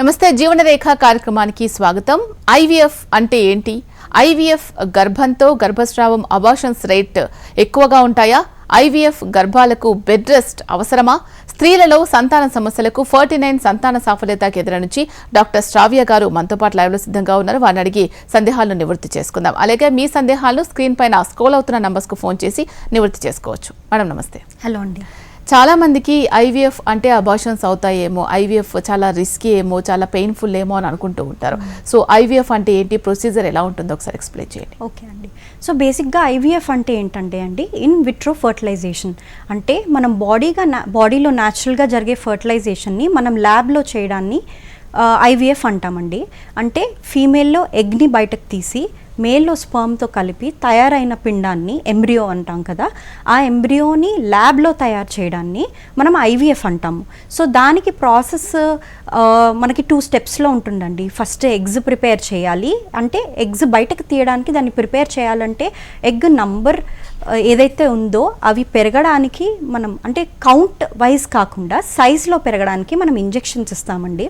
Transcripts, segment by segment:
నమస్తే జీవనరేఖ కార్యక్రమానికి స్వాగతం. ఐవీఎఫ్ అంటే ఏంటి? ఐవీఎఫ్ గర్భంతో గర్భస్రావం అబార్షన్స్ రేట్ ఎక్కువగా ఉంటాయా? ఐవీఎఫ్ గర్భాలకు బెడ్ రెస్ట్ అవసరమా? స్త్రీలలో సంతాన సమస్యలకు 49 సంతాన సాఫల్యతకు ఎదురు నుంచి డాక్టర్ శ్రావ్య గారు మనతో పాటు లైవ్ లో సిద్ధంగా ఉన్నారు. వారిని అడిగి సందేహాలను నివృత్తి చేసుకుందాం. అలాగే మీ సందేహాలను స్క్రీన్ పైన స్క్రోల్ అవుతున్న నంబర్స్ కు ఫోన్ చేసి నివృత్తి చేసుకోవచ్చు. మేడం నమస్తే. హలో అండి. చాలా మందికి ఐవీఎఫ్ అంటే అబార్షన్స్ అవుతాయేమో, ఐవీఎఫ్ చాలా రిస్కీ ఏమో, చాలా పెయిన్ఫుల్ ఏమో అని అనుకుంటూ ఉంటారు. సో ఐవీఎఫ్ అంటే ఏంటి, ప్రొసీజర్ ఎలా ఉంటుందో ఒకసారి ఎక్స్ప్లెయిన్ చేయండి. ఓకే అండి. సో బేసిక్గా ఐవీఎఫ్ అంటే ఏంటంటే అండి, ఇన్ విట్రో ఫర్టిలైజేషన్ అంటే మనం బాడీలో న్యాచురల్గా జరిగే ఫర్టిలైజేషన్ని మనం ల్యాబ్లో చేయడాన్ని ఐవీఎఫ్ అంటామండి. అంటే ఫీమేల్లో ఎగ్ని బయటకు తీసి మేల్లో స్పర్మ్తో కలిపి తయారైన పిండాన్ని ఎంబ్రియో అంటాం కదా, ఆ ఎంబ్రియోని ల్యాబ్లో తయారు చేయడాన్ని మనం ఐవీఎఫ్ అంటాము. సో దానికి ప్రాసెస్ మనకి 2 స్టెప్స్లో ఉంటుందండి. ఫస్ట్ ఎగ్స్ ప్రిపేర్ చేయాలి. అంటే ఎగ్స్ బయటకు తీయడానికి దాన్ని ప్రిపేర్ చేయాలంటే ఎగ్ నంబర్ ఏదైతే ఉందో అవి పెరగడానికి మనం అంటే కౌంట్ వైజ్ కాకుండా సైజులో పెరగడానికి మనం ఇంజెక్షన్స్ ఇస్తామండి.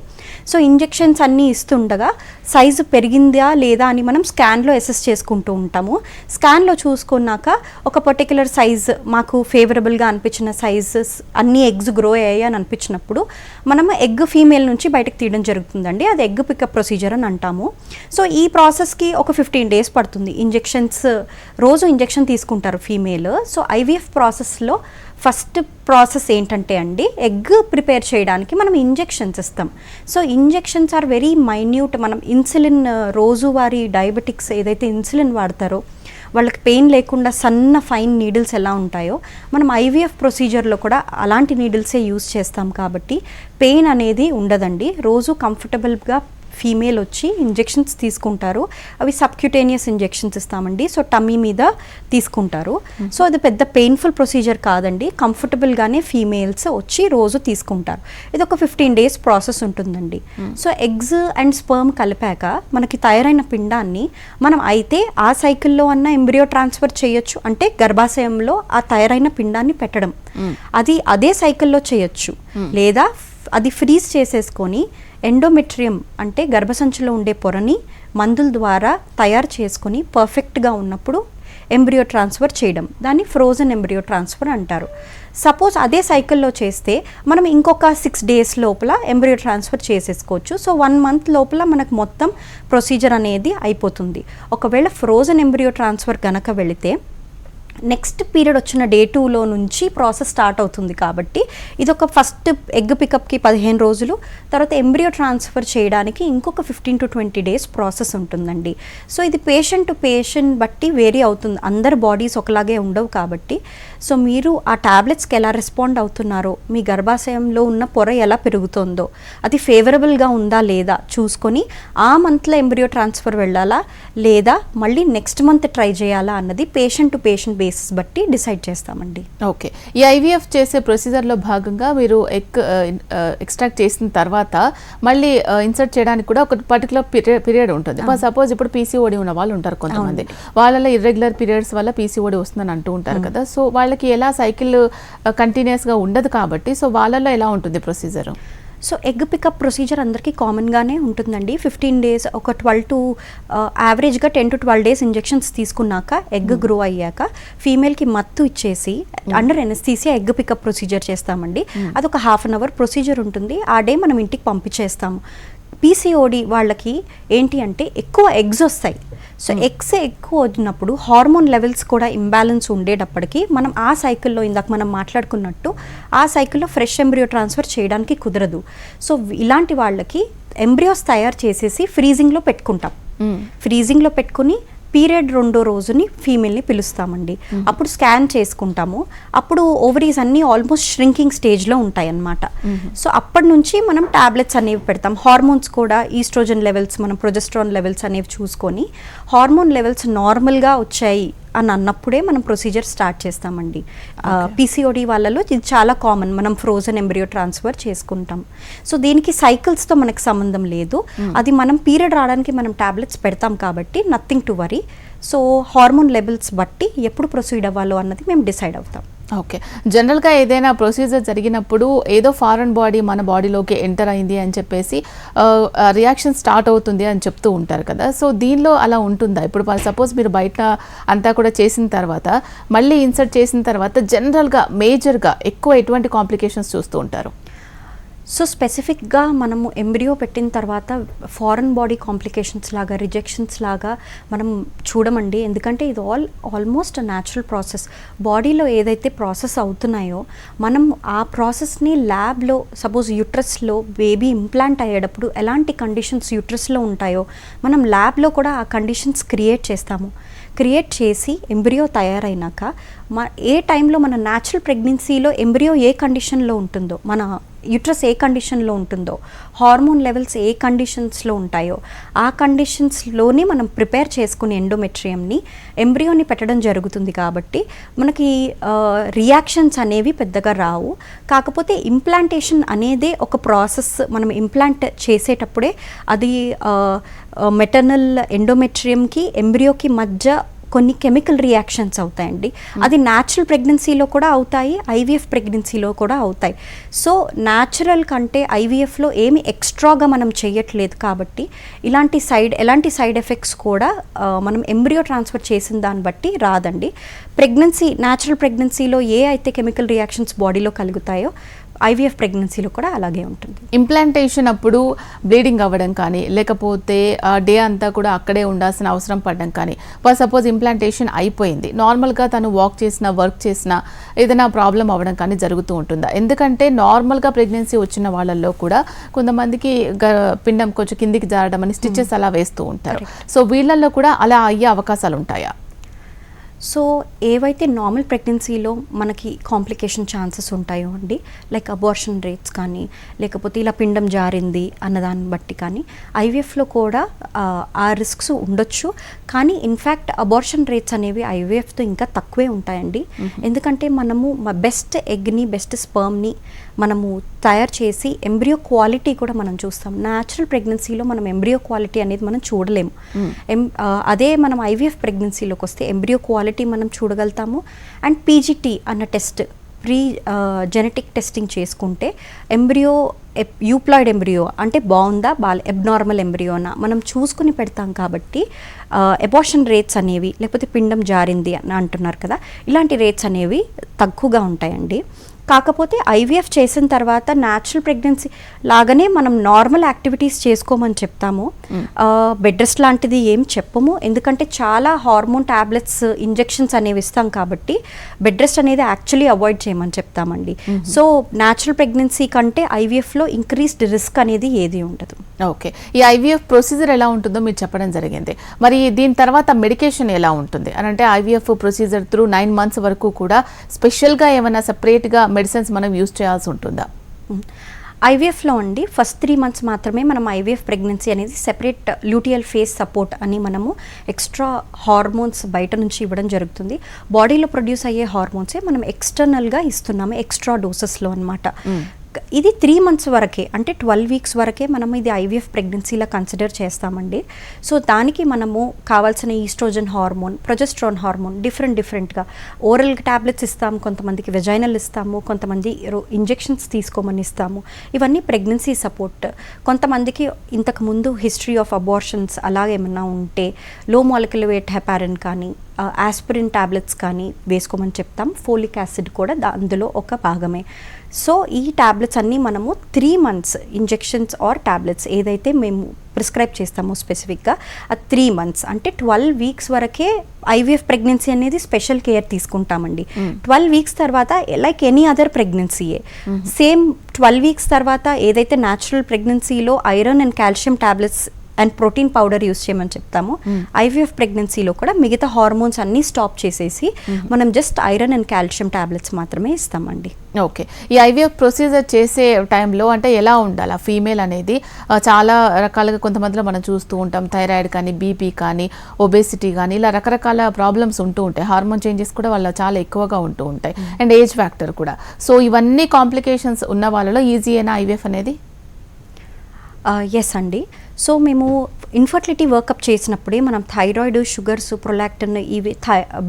సో ఇంజెక్షన్స్ అన్నీ ఇస్తుండగా సైజు పెరిగిందా లేదా అని మనం స్కాన్లో అసెస్ చేసుకుంటూ ఉంటాము. స్కాన్లో చూసుకున్నాక ఒక పర్టికులర్ సైజ్ మాకు ఫేవరబుల్గా అనిపించిన సైజెస్ అన్ని ఎగ్స్ గ్రో అయ్యాయి అని అనిపించినప్పుడు మనం ఎగ్ ఫీమేల్ నుంచి బయటకు తీయడం జరుగుతుందండి. అది ఎగ్ పికప్ ప్రొసీజర్ అని అంటాము. సో ఈ ప్రాసెస్కి ఒక 15 days పడుతుంది. ఇంజెక్షన్స్ రోజు ఇంజెక్షన్ తీసుకుంటారు ఫీమేల్. సో ఐవీఎఫ్ ప్రాసెస్లో ఫస్ట్ ప్రాసెస్ ఏంటంటే అండి, ఎగ్ ప్రిపేర్ చేయడానికి మనం ఇంజెక్షన్స్ ఇస్తాం. So injections are very minute. మనం ఇన్సులిన్ రోజువారీ డయాబెటిక్స్ ఏదైతే ఇన్సులిన్ వాడతారో వాళ్ళకి పెయిన్ లేకుండా సన్న ఫైన్ నీడిల్స్ ఎలా ఉంటాయో మనం ఐవీఎఫ్ ప్రొసీజర్లో కూడా అలాంటి నీడిల్సే యూజ్ చేస్తాం కాబట్టి పెయిన్ అనేది ఉండదండి. రోజు కంఫర్టబుల్గా ఫీమేల్ వచ్చి ఇంజెక్షన్స్ తీసుకుంటారు. అవి సబ్క్యూటేనియస్ ఇంజెక్షన్స్ ఇస్తామండి. సో టమ్మీ మీద తీసుకుంటారు. సో అది పెద్ద పెయిన్ఫుల్ ప్రొసీజర్ కాదండి. కంఫర్టబుల్గానే ఫీమేల్స్ వచ్చి రోజు తీసుకుంటారు. ఇది ఒక 15 days ప్రాసెస్ ఉంటుందండి. సో ఎగ్స్ అండ్ స్పర్మ్ కలిపాక మనకి తయారైన పిండాన్ని మనం అయితే ఆ సైకిల్లో అన్న ఎంబ్రియో ట్రాన్స్ఫర్ చేయొచ్చు. అంటే గర్భాశయంలో ఆ తయారైన పిండాన్ని పెట్టడం అది అదే సైకిల్లో చేయొచ్చు. లేదా అది ఫ్రీజ్ చేసేసుకొని ఎండోమెట్రియం అంటే గర్భసంచిలో ఉండే పొరని మందుల ద్వారా తయారు చేసుకొని పర్ఫెక్ట్గా ఉన్నప్పుడు ఎంబ్రియో ట్రాన్స్ఫర్ చేయడం, దాన్ని ఫ్రోజన్ ఎంబ్రియో ట్రాన్స్ఫర్ అంటారు. సపోజ్ అదే సైకిల్లో చేస్తే మనం ఇంకొక 6 days లోపల ఎంబ్రియో ట్రాన్స్ఫర్ చేసేసుకోవచ్చు. సో 1 month లోపల మనకు మొత్తం ప్రొసీజర్ అనేది అయిపోతుంది. ఒకవేళ ఫ్రోజన్ ఎంబ్రియో ట్రాన్స్ఫర్ కనుక వెళితే నెక్స్ట్ పీరియడ్ వచ్చిన Day 2లో నుంచి ప్రాసెస్ స్టార్ట్ అవుతుంది. కాబట్టి ఇది ఒక ఫస్ట్ ఎగ్ పికప్కి 15 రోజులు, తర్వాత ఎంబ్రియో ట్రాన్స్ఫర్ చేయడానికి ఇంకొక 15 to 20 days ప్రాసెస్ ఉంటుందండి. సో ఇది పేషెంట్ టు పేషెంట్ బట్టి వేరీ అవుతుంది. అందరి బాడీస్ ఒకలాగే ఉండవు కాబట్టి సో మీరు ఆ టాబ్లెట్స్కి ఎలా రెస్పాండ్ అవుతున్నారో, మీ గర్భాశయంలో ఉన్న పొర ఎలా పెరుగుతుందో, అది ఫేవరబుల్గా ఉందా లేదా చూసుకొని ఆ మంత్లో ఎంబ్రియో ట్రాన్స్ఫర్ వెళ్ళాలా లేదా మళ్ళీ నెక్స్ట్ మంత్ ట్రై చేయాలా అన్నది పేషెంట్ టు పేషెంట్ బేసిస్ బట్టి డిసైడ్ చేస్తామండి. ఓకే. ఈ ఐవీఎఫ్ చేసే ప్రొసీజర్లో భాగంగా మీరు ఎగ్ ఎక్స్ట్రాక్ట్ చేసిన తర్వాత మళ్ళీ ఇన్సర్ట్ చేయడానికి కూడా ఒక పర్టికులర్ పీరియడ్ ఉంటుంది. సపోజ్ ఇప్పుడు పీసీఓడి ఉన్న వాళ్ళు ఉంటారు కొంతమంది, వాళ్ళలో ఇర్రెగ్యులర్ పీరియడ్స్ వల్ల పీసీఓడి వస్తుందని అంటూ ఉంటారు కదా. సో వాళ్ళకి ఎలా సైకిల్ కంటిన్యూస్గా ఉండదు కాబట్టి సో వాళ్ళలో ఎలా ఉంటుంది procedure? So egg pickup procedure అందరికీ కామన్గానే ఉంటుందండి. 15 days ఒక 12 to యావరేజ్గా 10 to 12 days ఇంజెక్షన్స్ తీసుకున్నాక ఎగ్ గ్రో అయ్యాక ఫీమేల్కి మత్తు ఇచ్చేసి under anaesthesia egg pickup procedure చేస్తామండి. అదొక 1/2 hour ప్రొసీజర్ ఉంటుంది. ఆ డే మనం ఇంటికి పంపించేస్తాము. పీసీఓడి వాళ్ళకి ఏంటి అంటే ఎక్కువ ఎగ్స్ వస్తాయి. సో ఎగ్స్ ఎక్కువ వచ్చినప్పుడు హార్మోన్ లెవెల్స్ కూడా ఇంబ్యాలెన్స్ ఉండేటప్పటికి మనం ఆ సైకిల్లో ఇందాక మనం మాట్లాడుకున్నట్టు ఆ సైకిల్లో ఫ్రెష్ ఎంబ్రియో ట్రాన్స్ఫర్ చేయడానికి కుదరదు. సో ఇలాంటి వాళ్ళకి ఎంబ్రియోస్ తయారు చేసేసి ఫ్రీజింగ్లో పెట్టుకుంటాం. ఫ్రీజింగ్లో పెట్టుకుని పీరియడ్ 2వ రోజుని ఫీమేల్ని పిలుస్తామండి. అప్పుడు స్కాన్ చేసుకుంటాము. అప్పుడు ఓవరీస్ అన్నీ ఆల్మోస్ట్ ష్రింకింగ్ స్టేజ్లో ఉంటాయి అన్నమాట. సో అప్పటి నుంచి మనం టాబ్లెట్స్ అనేవి పెడతాం. హార్మోన్స్ కూడా ఈస్ట్రోజన్ లెవెల్స్, మనం ప్రొజెస్ట్రాన్ లెవెల్స్ అనేవి చూసుకొని హార్మోన్ లెవెల్స్ నార్మల్గా వచ్చాయి అని అన్నప్పుడే మనం ప్రొసీజర్ స్టార్ట్ చేస్తామండి. పీసీఓడి వాళ్ళలో ఇది చాలా కామన్, మనం ఫ్రోజన్ ఎంబ్రియో ట్రాన్స్ఫర్ చేసుకుంటాం. సో దీనికి సైకిల్స్తో మనకు సంబంధం లేదు. అది మనం పీరియడ్ రావడానికి మనం టాబ్లెట్స్ పెడతాం కాబట్టి nothing to worry. So hormone levels బట్టి ఎప్పుడు ప్రొసీడ్ అవ్వాలో అన్నది మేము డిసైడ్ అవుతాం. ఓకే. జనరల్‌గా ఏదైనా ప్రొసీజర్ జరిగినప్పుడు ఏదో ఫారెన్ బాడీ మన బాడీలోకి ఎంటర్ అయింది అని చెప్పేసి రియాక్షన్ స్టార్ట్ అవుతుంది అని చెప్తూ ఉంటారు కదా! సో, దీనిలో అలా ఉంటుందా? ఇప్పుడు సపోజ్ మీరు బయట అంతా కూడా చేసిన తర్వాత మళ్ళీ ఇన్సర్ట్ చేసిన తర్వాత జనరల్‌గా మేజర్‌గా ఎక్కువ ఎటువంటి కాంప్లికేషన్స్ చూస్తూ ఉంటారు? సో స్పెసిఫిక్గా మనము ఎంబ్రియో పెట్టిన తర్వాత ఫారెన్ బాడీ కాంప్లికేషన్స్ లాగా రిజెక్షన్స్ లాగా మనం చూడమండి. ఎందుకంటే ఇది ఆల్మోస్ట్ న్యాచురల్ ప్రాసెస్. బాడీలో ఏదైతే ప్రాసెస్ అవుతున్నాయో మనం ఆ ప్రాసెస్ని ల్యాబ్లో సపోజ్ యూట్రస్లో బేబీ ఇంప్లాంట్ అయ్యేటప్పుడు ఎలాంటి కండిషన్స్ యూట్రస్లో ఉంటాయో మనం ల్యాబ్లో కూడా ఆ కండిషన్స్ క్రియేట్ చేస్తాము. క్రియేట్ చేసి ఎంబ్రియో తయారైనాక ఏ టైంలో మన న్యాచురల్ ప్రెగ్నెన్సీలో ఎంబ్రియో ఏ కండిషన్లో ఉంటుందో, మన యూట్రస్ ఏ కండిషన్లో ఉంటుందో, హార్మోన్ లెవెల్స్ ఏ కండిషన్స్లో ఉంటాయో ఆ కండిషన్స్లోనే మనం ప్రిపేర్ చేసుకుని ఎండోమెట్రియంని ఎంబ్రియోని పెట్టడం జరుగుతుంది. కాబట్టి మనకి రియాక్షన్స్ అనేవి పెద్దగా రావు. కాకపోతే ఇంప్లాంటేషన్ అనేదే ఒక ప్రాసెస్. మనం ఇంప్లాంట్ చేసేటప్పుడే అది మెటర్నల్ ఎండోమెట్రియంకి ఎంబ్రియోకి మధ్య కొన్ని కెమికల్ రియాక్షన్స్ అవుతాయండి. అది న్యాచురల్ ప్రెగ్నెన్సీలో కూడా అవుతాయి, ఐవీఎఫ్ ప్రెగ్నెన్సీలో కూడా అవుతాయి. సో న్యాచురల్ కంటే ఐవీఎఫ్లో ఏమి ఎక్స్ట్రాగా మనం చేయట్లేదు కాబట్టి ఎలాంటి సైడ్ ఎఫెక్ట్స్ కూడా మనం ఎంబ్రియో ట్రాన్స్ఫర్ చేసిన దాన్ని బట్టి రాదండి. న్యాచురల్ ప్రెగ్నెన్సీలో ఏ అయితే కెమికల్ రియాక్షన్స్ బాడీలో కలుగుతాయో ఐవీఎఫ్ ప్రెగ్నెన్సీలో కూడా అలాగే ఉంటుంది. ఇంప్లాంటేషన్ అప్పుడు బ్లీడింగ్ అవ్వడం కానీ లేకపోతే డే అంతా కూడా అక్కడే ఉండాల్సిన అవసరం పడడం కానీ, సపోజ్ ఇంప్లాంటేషన్ అయిపోయింది, నార్మల్గా తను వాక్ చేసినా వర్క్ చేసినా ఏదైనా ప్రాబ్లం అవ్వడం కానీ జరుగుతూ ఉంటుందా? ఎందుకంటే నార్మల్గా ప్రెగ్నెన్సీ వచ్చిన వాళ్ళల్లో కూడా కొంతమందికి పిండం కొంచెం కిందికి జారడం అని స్టిచెస్ అలా వేస్తూ ఉంటారు. సో వీళ్ళల్లో కూడా అలా అయ్యే అవకాశాలు ఉంటాయా? సో ఏవైతే నార్మల్ ప్రెగ్నెన్సీలో మనకి కాంప్లికేషన్ ఛాన్సెస్ ఉంటాయో అండి, లైక్ అబార్షన్ రేట్స్ కానీ లేకపోతే ఇలా పిండం జారింది అన్నదాన్ని బట్టి కానీ ఐవీఎఫ్లో కూడా ఆ రిస్క్స్ ఉండొచ్చు. కానీ ఇన్ఫ్యాక్ట్ అబార్షన్ రేట్స్ అనేవి ఐవీఎఫ్తో ఇంకా తక్కువే ఉంటాయండి. ఎందుకంటే మనము బెస్ట్ ఎగ్ని బెస్ట్ స్పర్మ్ని మనము తయారు చేసి ఎంబ్రియో క్వాలిటీ కూడా మనం చూస్తాం. న్యాచురల్ ప్రెగ్నెన్సీలో మనం ఎంబ్రియో క్వాలిటీ అనేది మనం చూడలేము. అదే మనం ఐవీఎఫ్ ప్రెగ్నెన్సీలోకి వస్తే ఎంబ్రియో క్వాలిటీ మనం చూడగలుగుతాము. అండ్ పీజీటీ అన్న టెస్ట్, ప్రీ జెనెటిక్ టెస్టింగ్ చేసుకుంటే యూప్లాయిడ్ ఎంబ్రియో అంటే బాగుందా ఎబ్నార్మల్ ఎంబ్రియోనా మనం చూసుకుని పెడతాం. కాబట్టి అబార్షన్ రేట్స్ అనేవి లేకపోతే పిండం జారింది అని అంటున్నారు కదా, ఇలాంటి రేట్స్ అనేవి తక్కువగా ఉంటాయండి. కాకపోతే ఐవీఎఫ్ చేసిన తర్వాత న్యాచురల్ ప్రెగ్నెన్సీ లాగానే మనం నార్మల్ యాక్టివిటీస్ చేసుకోమని చెప్తాము. బెడ్ రెస్ట్ లాంటిది ఏం చెప్పము. ఎందుకంటే చాలా హార్మోన్ టాబ్లెట్స్ ఇంజెక్షన్స్ అనేవి ఇస్తాం కాబట్టి బెడ్ రెస్ట్ అనేది యాక్చువల్లీ అవాయిడ్ చేయమని చెప్తామండి. సో న్యాచురల్ ప్రెగ్నెన్సీ కంటే ఐవీఎఫ్లో ఇంక్రీస్డ్ రిస్క్ అనేది ఏది ఉండదు. ఓకే. ఈ ఐవీఎఫ్ ప్రొసీజర్ ఎలా ఉంటుందో మీరు చెప్పడం జరిగింది. మరి దీని తర్వాత మెడికేషన్ ఎలా ఉంటుంది అని అంటే ఐవీఎఫ్ ప్రొసీజర్ త్రూ 9 months వరకు కూడా స్పెషల్గా ఏమైనా సపరేట్గా మెడిసిన్స్ మనం యూజ్ చేయాల్సి ఉంటుందా? ఐవీఎఫ్లో అండి ఫస్ట్ 3 months మాత్రమే మనం ఐవీఎఫ్ ప్రెగ్నెన్సీ అనేది సెపరేట్ ల్యూటియల్ ఫేస్ సపోర్ట్ అని మనము ఎక్స్ట్రా హార్మోన్స్ బయట నుంచి ఇవ్వడం జరుగుతుంది. బాడీలో ప్రొడ్యూస్ అయ్యే హార్మోన్సే మనం ఎక్స్టర్నల్గా ఇస్తున్నాము ఎక్స్ట్రా డోసెస్లో అనమాట. ఇది 3 months వరకే, అంటే 12 weeks వరకే మనం ఇది ఐవీఎఫ్ ప్రెగ్నెన్సీలా కన్సిడర్ చేస్తామండి. సో దానికి మనము కావాల్సిన ఈస్ట్రోజన్ హార్మోన్, ప్రొజెస్ట్రాన్ హార్మోన్ డిఫరెంట్గా ఓరల్ ట్యాబ్లెట్స్ ఇస్తాము, కొంతమందికి వెజైనల్ ఇస్తాము, కొంతమంది ఇంజెక్షన్స్ తీసుకోమని ఇస్తాము. ఇవన్నీ ప్రెగ్నెన్సీ సపోర్ట్. కొంతమందికి ఇంతకుముందు హిస్టరీ ఆఫ్ అబార్షన్స్ అలాగేమన్నా ఉంటే లో మాలిక్యులర్ వెయిట్ హెపారిన్ కానీ ఆస్పిరిన్ టాబ్లెట్స్ కానీ వేసుకోమని చెప్తాం. ఫోలిక్ యాసిడ్ కూడా అందులో ఒక భాగమే. సో ఈ టాబ్లెట్స్ అన్నీ మనము 3 months ఇంజెక్షన్స్ ఆర్ టాబ్లెట్స్ ఏదైతే మేము ప్రిస్క్రైబ్ చేస్తామో స్పెసిఫిక్గా ఆ 3 months అంటే 12 weeks వరకే ఐవీఎఫ్ ప్రెగ్నెన్సీ అనేది స్పెషల్ కేర్ తీసుకుంటామండి. 12 weeks తర్వాత లైక్ ఎనీ అదర్ ప్రెగ్నెన్సీయే సేమ్ 12 weeks తర్వాత ఏదైతే న్యాచురల్ ప్రెగ్నెన్సీలో iron and calcium tablets and protein powder use చేయమని చెప్తాము. ఐవీఎఫ్ ప్రెగ్నెన్సీలో కూడా మిగతా హార్మోన్స్ అన్నీ స్టాప్ చేసేసి మనం just iron and calcium tablets మాత్రమే ఇస్తామండి. ఓకే. ఈ ఐవీఎఫ్ ప్రొసీజర్ చేసే టైంలో అంటే ఎలా ఉండాలి ఫీమేల్ అనేది? చాలా రకాలుగా కొంతమందిలో మనం చూస్తూ ఉంటాం, థైరాయిడ్ కానీ బీపీ కానీ ఒబేసిటీ కానీ ఇలా రకరకాల ప్రాబ్లమ్స్ ఉంటూ ఉంటాయి. హార్మోన్ చేంజెస్ కూడా వాళ్ళ చాలా ఎక్కువగా ఉంటూ ఉంటాయి అండ్ ఏజ్ ఫ్యాక్టర్ కూడా. సో ఇవన్నీ కాంప్లికేషన్స్ ఉన్న వాళ్ళలో ఈజీ అయినా ఐవీఎఫ్ అనేది? ఎస్ అండి. సో మేము ఇన్ఫర్టిలిటీ వర్కప్ చేసినప్పుడే మనం థైరాయిడ్, షుగర్స్, ప్రొలాక్టిన్, ఇవి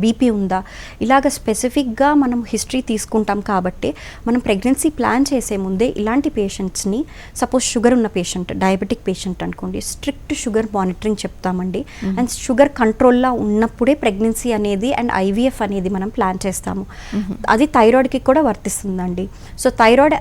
బీపీ ఉందా ఇలాగ స్పెసిఫిక్గా మనం హిస్టరీ తీసుకుంటాం కాబట్టి మనం ప్రెగ్నెన్సీ ప్లాన్ చేసే ముందే ఇలాంటి పేషెంట్స్ని, సపోజ్ షుగర్ ఉన్న పేషెంట్, డయాబెటిక్ పేషెంట్ అనుకోండి, స్ట్రిక్ట్ షుగర్ మానిటరింగ్ చెప్తామండి. అండ్ షుగర్ కంట్రోల్లో ఉన్నప్పుడే ప్రెగ్నెన్సీ అనేది అండ్ ఐవీఎఫ్ అనేది మనం ప్లాన్ చేస్తాము. అది థైరాయిడ్కి కూడా వర్తిస్తుందండి. సో థైరాయిడ్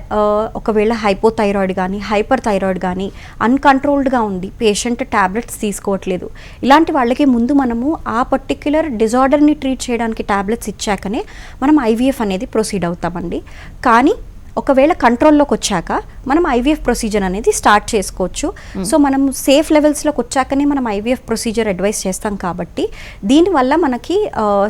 ఒకవేళ హైపోథైరాయిడ్ కానీ, హైపర్ థైరాయిడ్ కానీ అన్కంట్రోల్డ్గా ఉంది, పేషెంట్ ట్యాబ్లెట్స్ తీసుకోవట్లేదు, ఇలాంటి వాళ్ళకి ముందు మనము ఆ పర్టిక్యులర్ డిజార్డర్ని ట్రీట్ చేయడానికి ట్యాబ్లెట్స్ ఇచ్చాకనే మనం ఐవీఎఫ్ అనేది ప్రొసీడ్ అవుతామండి. కానీ ఒకవేళ కంట్రోల్లోకి వచ్చాక మనం ఐవీఎఫ్ ప్రొసీజర్ అనేది స్టార్ట్ చేసుకోవచ్చు. సో మనం సేఫ్ లెవెల్స్లోకి వచ్చాకనే మనం ఐవీఎఫ్ ప్రొసీజర్ అడ్వైస్ చేస్తాం కాబట్టి దీనివల్ల మనకి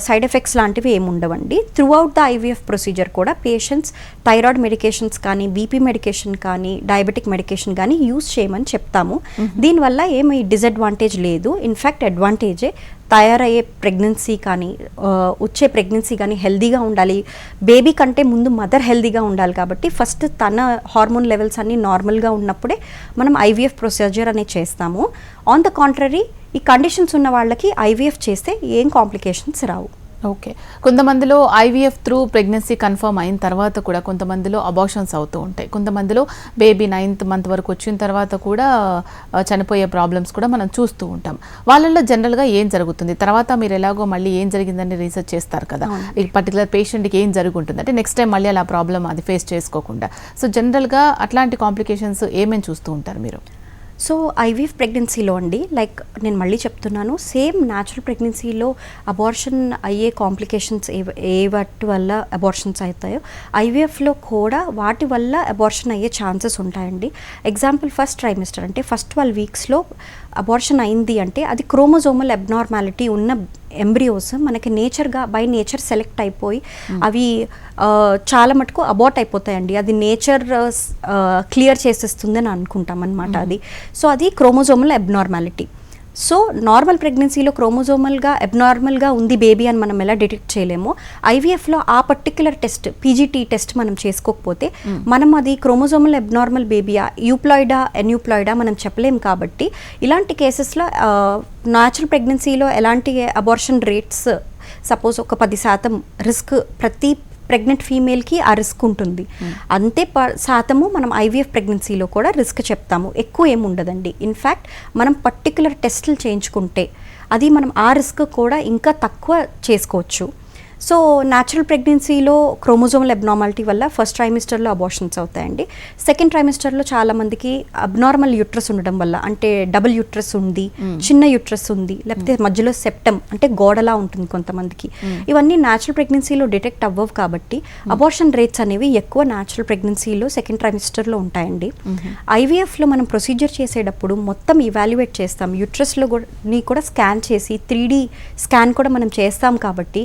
సైడ్ ఎఫెక్ట్స్ లాంటివి ఏమి ఉండవండి. Through out the IVF procedure కూడా పేషెంట్స్ థైరాయిడ్ మెడికేషన్స్ కానీ, బీపీ మెడికేషన్ కానీ, డయాబెటిక్ మెడికేషన్ కానీ యూజ్ చేయమని చెప్తాము. దీనివల్ల ఏమి డిసడ్వాంటేజ్ లేదు, ఇన్ఫ్యాక్ట్ అడ్వాంటేజే. తయారయ్యే ప్రెగ్నెన్సీ కానీ, వచ్చే ప్రెగ్నెన్సీ కానీ హెల్దీగా ఉండాలి. బేబీ కంటే ముందు మదర్ హెల్దీగా ఉండాలి కాబట్టి ఫస్ట్ తన హార్మోన్ లెవెల్స్ అన్నీ నార్మల్గా ఉన్నప్పుడే మనం ఐవీఎఫ్ ప్రొసీజర్ అనేది చేస్తాము. ఆన్ ద కాంట్రరీ ఈ కండిషన్స్ ఉన్న వాళ్ళకి ఐవీఎఫ్ చేస్తే ఏం కాంప్లికేషన్స్ రావు. ఓకే. కొంతమందిలో ఐవీఎఫ్ త్రూ ప్రెగ్నెన్సీ కన్ఫర్మ్ అయిన తర్వాత కూడా కొంతమందిలో అబార్షన్స్ అవుతూ ఉంటాయి. కొంతమందిలో బేబీ 9th మంత్ వరకు వచ్చిన తర్వాత కూడా చనిపోయే ప్రాబ్లమ్స్ కూడా మనం చూస్తూ ఉంటాం. వాళ్ళల్లో జనరల్గా ఏం జరుగుతుంది? తర్వాత మీరు ఎలాగో మళ్ళీ ఏం జరిగిందని రీసెర్చ్ చేస్తారు కదా, ఈ పర్టికులర్ పేషెంట్కి ఏం జరుగుంటుంది అంటే నెక్స్ట్ టైం మళ్ళీ అలా ప్రాబ్లం అది ఫేస్ చేసుకోకుండా. సో జనరల్గా అట్లాంటి కాంప్లికేషన్స్ ఏమేమి చూస్తూ ఉంటారు మీరు? సో ఐవీఎఫ్ ప్రెగ్నెన్సీలో అండి, లైక్ నేను మళ్ళీ చెప్తున్నాను, సేమ్ న్యాచురల్ ప్రెగ్నెన్సీలో అబార్షన్ అయ్యే కాంప్లికేషన్స్ ఏ వాటి వల్ల అబార్షన్స్ అవుతాయో ఐవీఎఫ్లో కూడా వాటి వల్ల అబార్షన్ అయ్యే ఛాన్సెస్ ఉంటాయండి. ఎగ్జాంపుల్ ఫస్ట్ ట్రైమిస్టర్ అంటే ఫస్ట్ 12 వీక్స్లో అబార్షన్ అయింది అంటే అది క్రోమోజోమల్ అబ్నార్మాలిటీ ఉన్న ఎంబ్రియోస్ మనకి బై నేచర్ సెలెక్ట్ అయిపోయి అవి చాలా మటుకు అబార్ట్ అయిపోతాయండి. అది నేచర్ క్లియర్ చేసేస్తుందని అనుకుంటాం అనమాట. అది సో అది క్రోమోజోమల్ అబ్నార్మాలిటీ. సో నార్మల్ ప్రెగ్నెన్సీలో క్రోమోజోమల్గా అబ్నార్మల్గా ఉంది బేబీ అని మనం ఎలా డిటెక్ట్ చేయలేమో, ఐవీఎఫ్లో ఆ పర్టిక్యులర్ టెస్ట్, పీజీటీ టెస్ట్ మనం చేసుకోకపోతే మనం అది క్రోమోజోమల్ అబ్నార్మల్ బేబీయా, యూప్లాయిడా, ఎన్యూప్లాయిడా మనం చెప్పలేం. కాబట్టి ఇలాంటి కేసెస్లో న్యాచురల్ ప్రెగ్నెన్సీలో ఎలాంటి అబార్షన్ రేట్స్, సపోజ్ ఒక 10% రిస్క్ ప్రతి ప్రెగ్నెంట్ ఫీమేల్కి ఆ రిస్క్ ఉంటుంది. అంతే శాతము మనం ఐవీఎఫ్ ప్రెగ్నెన్సీలో కూడా రిస్క్ చెప్తాము, ఎక్కువ ఏమి ఉండదండి. ఇన్ఫ్యాక్ట్ మనం పర్టిక్యులర్ టెస్టులు చేయించుకుంటే అది మనం ఆ రిస్క్ కూడా ఇంకా తక్కువ చేసుకోవచ్చు. సో న్యాచురల్ ప్రెగ్నెన్సీలో క్రోమోజోమల్ అబ్నార్మాలిటీ వల్ల ఫస్ట్ ట్రైమిస్టర్లో అబార్షన్స్ అవుతాయండి. సెకండ్ ట్రైమిస్టర్లో చాలామందికి అబ్నార్మల్ యూట్రస్ ఉండడం వల్ల, అంటే డబుల్ యూట్రస్ ఉంది, చిన్న యూట్రస్ ఉంది, లేకపోతే మధ్యలో సెప్టమ్ అంటే గోడలా ఉంటుంది కొంతమందికి, ఇవన్నీ న్యాచురల్ ప్రెగ్నెన్సీలో డిటెక్ట్ అవ్వవు కాబట్టి అబార్షన్ రేట్స్ అనేవి ఎక్కువ న్యాచురల్ ప్రెగ్నెన్సీలో సెకండ్ ట్రైమిస్టర్లో ఉంటాయండి. ఐవీఎఫ్లో మనం ప్రొసీజర్ చేసేటప్పుడు మొత్తం ఇవాల్యుయేట్ చేస్తాం, యూట్రస్లో కూడా స్కాన్ చేసి 3D స్కాన్ కూడా మనం చేస్తాం కాబట్టి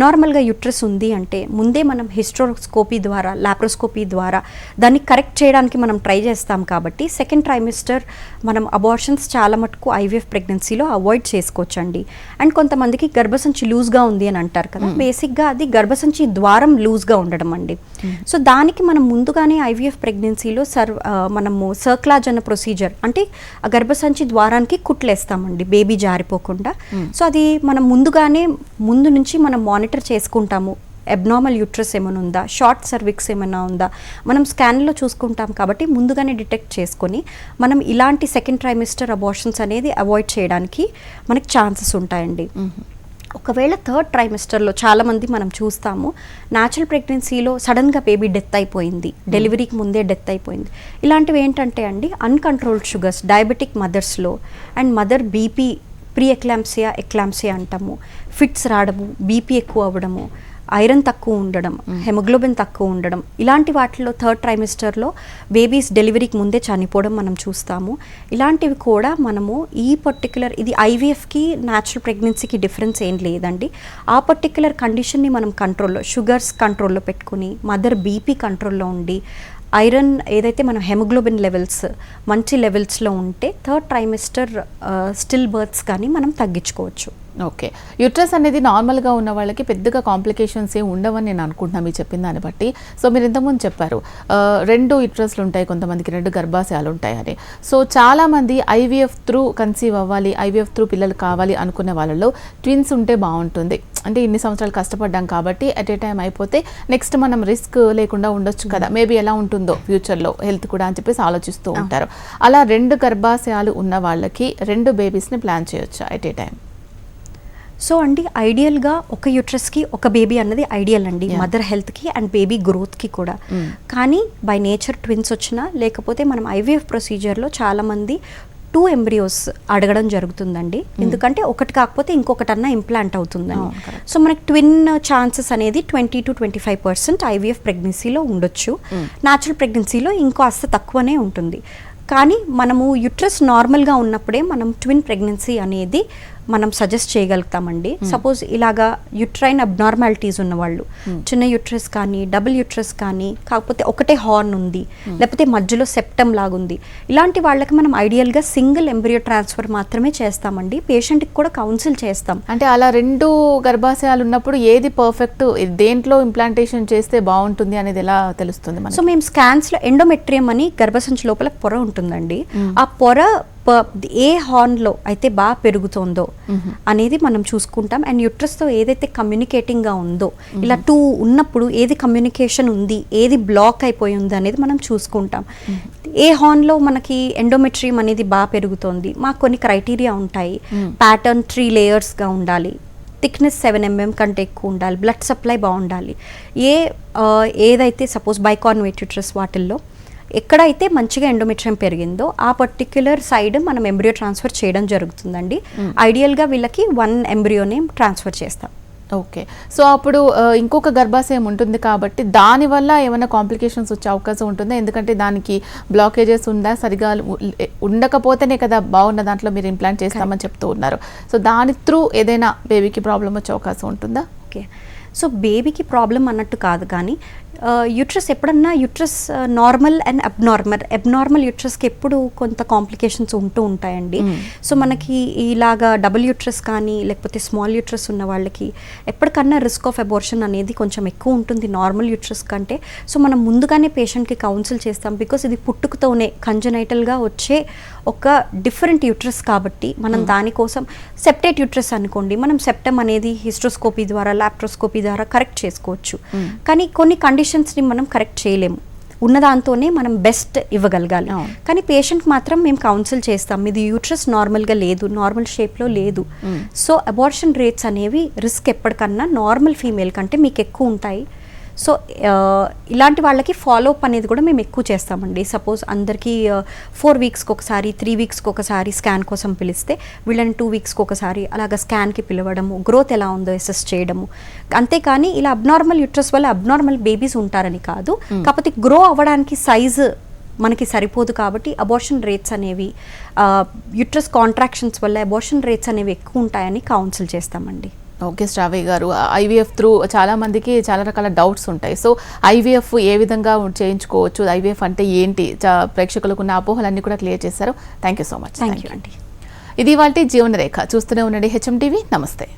అబ్నార్మల్గా యూట్రస్ ఉంది అంటే ముందే మనం హిస్ట్రోస్కోపీ ద్వారా, లాప్రోస్కోపీ ద్వారా దాన్ని కరెక్ట్ చేయడానికి మనం ట్రై చేస్తాం కాబట్టి సెకండ్ ట్రైమిస్టర్ మనం అబార్షన్స్ చాలా మటుకు ఐవీఎఫ్ ప్రెగ్నెన్సీలో అవాయిడ్ చేసుకోవచ్చండి. అండ్ కొంతమందికి గర్భసంచి లూజ్గా ఉంది అని అంటారు కదా, బేసిక్గా అది గర్భసంచి ద్వారం లూజ్గా ఉండడం అండి. సో దానికి మనం ముందుగానే ఐవీఎఫ్ ప్రెగ్నెన్సీలో మనము సర్క్లాజ్ అన్న ప్రొసీజర్, అంటే ఆ గర్భసంచి ద్వారానికి కుట్లేస్తామండి బేబీ జారిపోకుండా. సో అది మనం ముందు నుంచి మనం మానిటర్ చేసుకుంటాము. అబ్నార్మల్ యూట్రస్ ఏమైనా ఉందా, షార్ట్ సర్విక్స్ ఏమైనా ఉందా మనం స్కాన్లో చూసుకుంటాం కాబట్టి ముందుగానే డిటెక్ట్ చేసుకొని మనం ఇలాంటి సెకండ్ ట్రైమిస్టర్ అబార్షన్స్ అనేది అవాయిడ్ చేయడానికి మనకి ఛాన్సెస్ ఉంటాయండి. ఒకవేళ థర్డ్ ట్రైమిస్టర్లో చాలామంది మనం చూస్తాము, న్యాచురల్ ప్రెగ్నెన్సీలో సడన్గా బేబీ డెత్ అయిపోయింది, డెలివరీకి ముందే డెత్ అయిపోయింది. ఇలాంటివి ఏంటంటే అండి అన్కంట్రోల్డ్ షుగర్స్ డయాబెటిక్ మదర్స్లో and mother BP pre eclampsia అంటాము, ఫిట్స్ రావడము, బీపీ ఎక్కువ అవ్వడము, ఐరన్ తక్కువ ఉండడం, హెమోగ్లోబిన్ తక్కువ ఉండడం, ఇలాంటి వాటిలో థర్డ్ ట్రైమిస్టర్లో బేబీస్ డెలివరీకి ముందే చనిపోవడం మనం చూస్తాము. ఇలాంటివి కూడా మనము ఈ పర్టికులర్, ఇది ఐవీఎఫ్కి న్యాచురల్ ప్రెగ్నెన్సీకి డిఫరెన్స్ ఏం లేదండి. ఆ పర్టికులర్ కండిషన్ని మనం కంట్రోల్లో, షుగర్స్ కంట్రోల్లో పెట్టుకుని, మదర్ బీపీ కంట్రోల్లో ఉండి, ఐరన్ ఏదైతే మనం హెమోగ్లోబిన్ లెవెల్స్ మంచి లెవెల్స్లో ఉంటే థర్డ్ ట్రైమిస్టర్ స్టిల్ బర్త్స్ కానీ మనం తగ్గించుకోవచ్చు. ఓకే. యూట్రస్ అనేది నార్మల్గా ఉన్న వాళ్ళకి పెద్దగా కాంప్లికేషన్స్ ఏమి ఉండవని నేను అనుకుంటున్నాను మీరు చెప్పిన దాన్ని బట్టి. సో మీరు ఇంతకుముందు చెప్పారు 2 యూట్రస్లు ఉంటాయి, కొంతమందికి 2 గర్భాశయాలు ఉంటాయని. సో చాలామంది ఐవీఎఫ్ త్రూ కన్సీవ్ అవ్వాలి, ఐవీఎఫ్ త్రూ పిల్లలు కావాలి అనుకునే వాళ్ళలో ట్విన్స్ ఉంటే బాగుంటుంది. అంటే ఇన్ని సంవత్సరాలు కష్టపడ్డాం కాబట్టి అట్ ఏ టైం అయిపోతే నెక్స్ట్ మనం రిస్క్ లేకుండా ఉండొచ్చు కదా, మేబీ ఎలా ఉంటుందో ఫ్యూచర్లో హెల్త్ కూడా అని చెప్పేసి ఆలోచిస్తూ ఉంటారు. అలా 2 గర్భాశయాలు ఉన్న వాళ్ళకి 2 బేబీస్ని ప్లాన్ చేయొచ్చు అట్ ఏ టైం? సో అండి ఐడియల్గా ఒక యూట్రస్కి ఒక బేబీ అన్నది ఐడియల్ అండి, మదర్ హెల్త్కి అండ్ బేబీ గ్రోత్కి కూడా. కానీ బై నేచర్ ట్విన్స్ వచ్చినా లేకపోతే మనం ఐవీఎఫ్ ప్రొసీజర్లో చాలామంది 2 ఎంబ్రియోస్ అడగడం జరుగుతుందండి. ఎందుకంటే ఒకటి కాకపోతే ఇంకొకటన్నా ఇంప్లాంట్ అవుతుందని. సో మనకి ట్విన్ ఛాన్సెస్ అనేది 20 to 25% ఐవీఎఫ్ ప్రెగ్నెన్సీలో ఉండొచ్చు. న్యాచురల్ ప్రెగ్నెన్సీలో ఇంకాస్త తక్కువనే ఉంటుంది. కానీ మనము యూట్రస్ నార్మల్గా ఉన్నప్పుడే మనం ట్విన్ ప్రెగ్నెన్సీ అనేది మనం సజెస్ట్ చేయగలుగుతామండి. సపోజ్ ఇలాగా యుట్రైన్ అబ్నార్మాలిటీస్ ఉన్నవాళ్ళు, చిన్న యూట్రస్ కానీ డబుల్ యూట్రస్ కానీ, కాకపోతే ఒకటే హార్న్ ఉంది, లేకపోతే మధ్యలో సెప్టమ్ లాగుంది, ఇలాంటి వాళ్ళకి మనం ఐడియల్గా సింగిల్ ఎంబ్రియో ట్రాన్స్ఫర్ మాత్రమే చేస్తామండి. పేషెంట్కి కూడా కౌన్సిల్ చేస్తాం. అంటే అలా 2 గర్భాశయాలు ఉన్నప్పుడు ఏది పర్ఫెక్ట్, దేంట్లో ఇంప్లాంటేషన్ చేస్తే బాగుంటుంది అనేది ఎలా తెలుస్తుంది మనకి? సో మేము స్కాన్స్లో ఎండోమెట్రియం అని గర్భసంచి లోపల పొర ఉంటుందండి. ఆ పొర ఏ హార్న్లో అయితే బాగా పెరుగుతుందో అనేది మనం చూసుకుంటాం. అండ్ యూట్రస్తో ఏదైతే కమ్యూనికేటింగ్గా ఉందో, ఇలా 2 ఉన్నప్పుడు ఏది కమ్యూనికేషన్ ఉంది, ఏది బ్లాక్ అయిపోయి ఉంది అనేది మనం చూసుకుంటాం. ఏ హార్న్లో మనకి ఎండోమెట్రియం అనేది బాగా పెరుగుతోంది, మాకు కొన్ని క్రైటీరియా ఉంటాయి. ప్యాటర్న్ 3 లేయర్స్గా ఉండాలి, థిక్నెస్ 7 mm కంటే ఎక్కువ ఉండాలి, బ్లడ్ సప్లై బాగుండాలి. ఏదైతే సపోజ్ బైకార్నువేట్ యూట్రస్ వాటిల్లో ఎక్కడైతే మంచిగా ఎండోమెట్రియం పెరిగిందో ఆ పర్టిక్యులర్ సైడ్ మనం ఎంబ్రియో ట్రాన్స్ఫర్ చేయడం జరుగుతుందండి. ఐడియల్గా వీళ్ళకి 1 ఎంబ్రియోనే ట్రాన్స్ఫర్ చేస్తాం. ఓకే. సో అప్పుడు ఇంకొక గర్భాశయం ఉంటుంది కాబట్టి దానివల్ల ఏమైనా కాంప్లికేషన్స్ వచ్చే అవకాశం ఉంటుందా? ఎందుకంటే దానికి బ్లాకేజెస్ ఉందా, సరిగా ఉండకపోతేనే కదా బాగున్న దాంట్లో మీరు ఇంప్లాంట్ చేస్తామని చెప్తూ ఉన్నారు. సో దాని త్రూ ఏదైనా బేబీకి ప్రాబ్లం వచ్చే అవకాశం ఉంటుందా? ఓకే. సో బేబీకి ప్రాబ్లం అన్నట్టు కాదు, కానీ యూట్రస్ ఎప్పుడన్నా యూట్రస్ నార్మల్ అండ్ అబ్నార్మల్ యూట్రస్కి ఎప్పుడు కొంత కాంప్లికేషన్స్ ఉంటూ ఉంటాయండి. సో మనకి ఇలాగా డబుల్ యూట్రస్ కానీ లేకపోతే స్మాల్ యూట్రస్ ఉన్న వాళ్ళకి ఎప్పటికన్నా రిస్క్ ఆఫ్ అబార్షన్ అనేది కొంచెం ఎక్కువ ఉంటుంది నార్మల్ యూట్రస్ కంటే. సో మనం ముందుగానే పేషెంట్కి కౌన్సిల్ చేస్తాం. బికాస్ ఇది పుట్టుకతోనే కంజనైటల్గా వచ్చే ఒక డిఫరెంట్ యూట్రస్ కాబట్టి మనం దానికోసం సెప్టేట్ యూట్రస్ అనుకోండి, మనం సెప్టమ్ అనేది హిస్ట్రోస్కోపీ ద్వారా లాప్రోస్కోపీ ద్వారా కరెక్ట్ చేసుకోవచ్చు. కానీ కొన్ని కండిషన్స్ని మనం కరెక్ట్ చేయలేము, ఉన్నదాంతోనే మనం బెస్ట్ ఇవ్వగలగాలి. కానీ పేషెంట్ మాత్రం మేము కౌన్సిల్ చేస్తాం, ఇది యూట్రస్ నార్మల్గా లేదు, నార్మల్ షేప్లో లేదు. సో అబార్షన్ రేట్స్ అనేవి రిస్క్ ఎప్పటికన్నా నార్మల్ ఫీమేల్ కంటే మీకు ఎక్కువ ఉంటాయి. సో ఇలాంటి వాళ్ళకి ఫాలోఅప్ అనేది కూడా మేము ఎక్కువ చేస్తామండి. సపోజ్ అందరికీ 4 వీక్స్కి ఒకసారి 3 వీక్స్కి ఒకసారి స్కాన్ కోసం పిలిస్తే వీళ్ళని 2 వీక్స్కి ఒకసారి అలాగ స్కాన్కి పిలవడము, గ్రోత్ ఎలా ఉందో అసెస్ చేయడము. అంతేకాని ఇలా అబ్నార్మల్ యూట్రస్ వల్ల అబ్నార్మల్ బేబీస్ ఉంటారని కాదు, కాకపోతే గ్రో అవ్వడానికి సైజు మనకి సరిపోదు కాబట్టి అబార్షన్ రేట్స్ అనేవి యూట్రస్ కాంట్రాక్షన్స్ వల్ల అబార్షన్ రేట్స్ అనేవి ఎక్కువ ఉంటాయని కౌన్సిల్ చేస్తామండి. ఓకే శ్రావ్య గారు, ఐవీఎఫ్ త్రూ చాలా మందికి చాలా రకాల డౌట్స్ ఉంటాయి. సో ఐవీఎఫ్ ఏ విధంగా చేయించుకోవచ్చు, ఐవీఎఫ్ అంటే ఏంటి, ప్రేక్షకులకు ఉన్న అపోహలన్నీ కూడా క్లియర్ చేశారు. Thank you so much. Thank you అండి. ఇది ఇవాల్టి జీవన రేఖ. చూస్తూనే ఉండండి హెచ్ఎం టీవీ. నమస్తే.